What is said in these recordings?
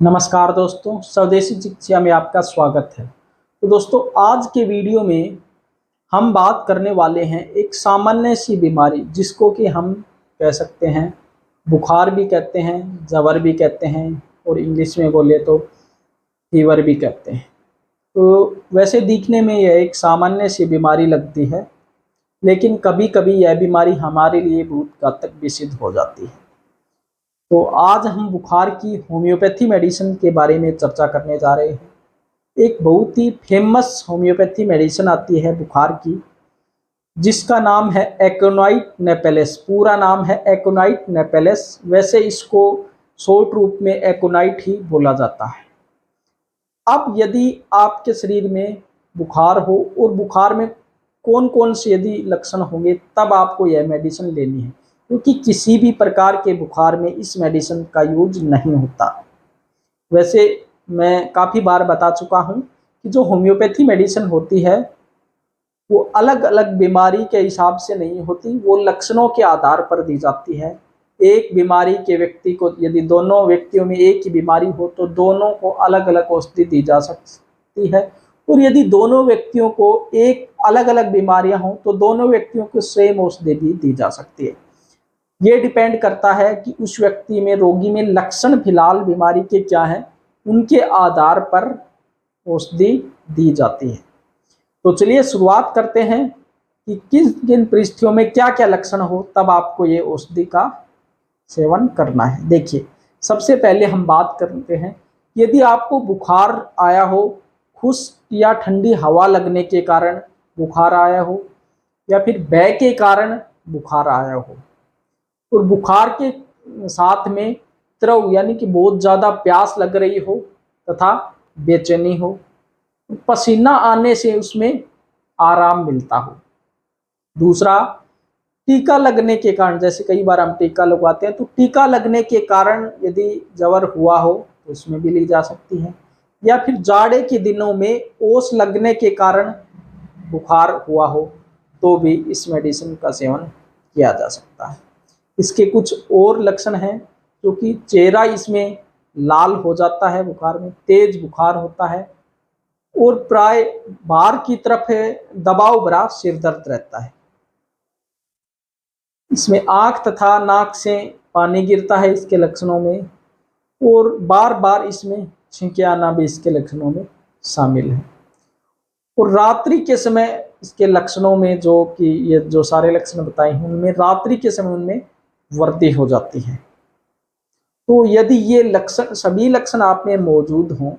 नमस्कार दोस्तों, स्वदेशी चिकित्सा में आपका स्वागत है। तो दोस्तों, आज के वीडियो में हम बात करने वाले हैं एक सामान्य सी बीमारी जिसको कि हम कह सकते हैं बुखार भी कहते हैं, जवर भी कहते हैं और इंग्लिश में बोले तो फीवर भी कहते हैं। तो वैसे दिखने में यह एक सामान्य सी बीमारी लगती है, लेकिन कभी कभी यह बीमारी हमारे लिए बहुत घातक भी सिद्ध हो जाती है। तो आज हम बुखार की होम्योपैथी मेडिसिन के बारे में चर्चा करने जा रहे हैं। एक बहुत ही फेमस होम्योपैथी मेडिसिन आती है बुखार की, जिसका नाम है एकोनाइट नेपेलेस। पूरा नाम है एकोनाइट नेपेलेस। वैसे इसको शॉर्ट रूप में एकोनाइट ही बोला जाता है। अब यदि आपके शरीर में बुखार हो और बुखार में कौन कौन से यदि लक्षण होंगे, तब आपको यह मेडिसिन लेनी है, क्योंकि किसी भी प्रकार के बुखार में इस मेडिसिन का यूज नहीं होता। वैसे मैं काफ़ी बार बता चुका हूँ कि जो होम्योपैथी मेडिसिन होती है वो अलग अलग बीमारी के हिसाब से नहीं होती, वो लक्षणों के आधार पर दी जाती है। एक बीमारी के व्यक्ति को यदि दोनों व्यक्तियों में एक ही बीमारी हो तो दोनों को अलग अलग औषधि दी जा सकती है, और यदि दोनों व्यक्तियों को एक अलग अलग बीमारियां हों तो दोनों व्यक्तियों को सेम औषधि भी दी जा सकती है। ये डिपेंड करता है कि उस व्यक्ति में, रोगी में लक्षण फिलहाल बीमारी के क्या हैं, उनके आधार पर औषधि दी जाती है। तो चलिए शुरुआत करते हैं कि किन किन परिस्थितियों में क्या क्या लक्षण हो तब आपको ये औषधि का सेवन करना है। देखिए, सबसे पहले हम बात करते हैं, यदि आपको बुखार आया हो, खुश्क या ठंडी हवा लगने के कारण बुखार आया हो, या फिर भय के कारण बुखार आया हो, और बुखार के साथ में त्रव यानी कि बहुत ज़्यादा प्यास लग रही हो तथा बेचैनी हो, पसीना आने से उसमें आराम मिलता हो। दूसरा, टीका लगने के कारण, जैसे कई बार हम टीका लगवाते हैं, तो टीका लगने के कारण यदि जवर हुआ हो तो उसमें भी ली जा सकती है, या फिर जाड़े के दिनों में ओस लगने के कारण बुखार हुआ हो तो भी इस मेडिसिन का सेवन किया जा सकता है। इसके कुछ और लक्षण हैं, क्योंकि चेहरा इसमें लाल हो जाता है, बुखार में तेज बुखार होता है, और प्राय बाहर की तरफ दबाव भरा सिर दर्द रहता है। इसमें आंख तथा नाक से पानी गिरता है इसके लक्षणों में, और बार बार इसमें छींके आना भी इसके लक्षणों में शामिल है। और रात्रि के समय इसके लक्षणों में, जो कि ये जो सारे लक्षण बताए हैं, उनमें रात्रि के समय उनमें वृद्धि हो जाती है। तो यदि ये लक्षण, सभी लक्षण आप में मौजूद हों,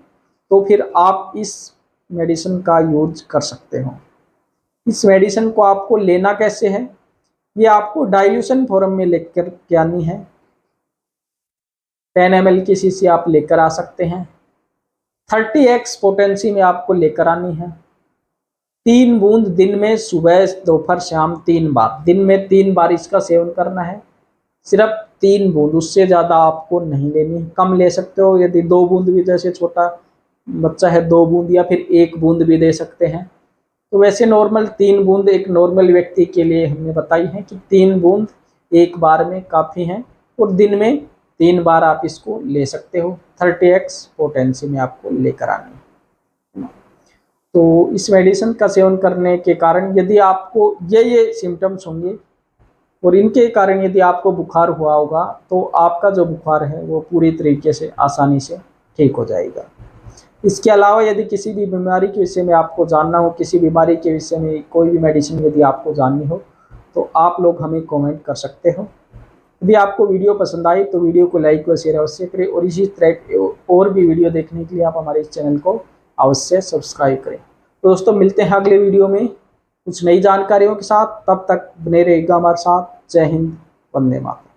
तो फिर आप इस मेडिसिन का यूज कर सकते हो। इस मेडिसिन को आपको लेना कैसे है, ये आपको डाइल्यूशन फॉर्म में लेकर के आनी है। 10 ml की शीशी आप लेकर आ सकते हैं। 30x पोटेंसी में आपको लेकर आनी है। 3 बूंद दिन में, सुबह दोपहर शाम 3 बार, दिन में 3 बार इसका सेवन करना है। सिर्फ 3 बूंद, उससे ज़्यादा आपको नहीं लेनी है। कम ले सकते हो, यदि 2 बूंद भी, जैसे छोटा बच्चा है 2 बूंद, या फिर 1 बूंद भी दे सकते हैं। तो वैसे नॉर्मल 3 बूंद एक नॉर्मल व्यक्ति के लिए हमने बताई है कि 3 बूंद एक बार में काफ़ी हैं, और दिन में 3 बार आप इसको ले सकते हो। 30x पोटेंसी में आपको लेकर आनी है। तो इस मेडिसिन का सेवन करने के कारण यदि आपको ये सिम्टम्स होंगे, और इनके कारण यदि आपको बुखार हुआ होगा, तो आपका जो बुखार है वो पूरी तरीके से आसानी से ठीक हो जाएगा। इसके अलावा यदि किसी भी बीमारी के विषय में आपको जानना हो, किसी बीमारी के विषय में कोई भी मेडिसिन यदि आपको जाननी हो, तो आप लोग हमें कमेंट कर सकते हो। यदि आपको वीडियो पसंद आई तो वीडियो को लाइक व शेयर अवश्य करें, और इसी तरह और भी वीडियो देखने के लिए आप हमारे इस चैनल को अवश्य सब्सक्राइब करें। तो दोस्तों, मिलते हैं अगले वीडियो में कुछ नई जानकारियों के साथ। तब तक बने रहेगा हमारे साथ। जय हिंद, वंदे मातरम।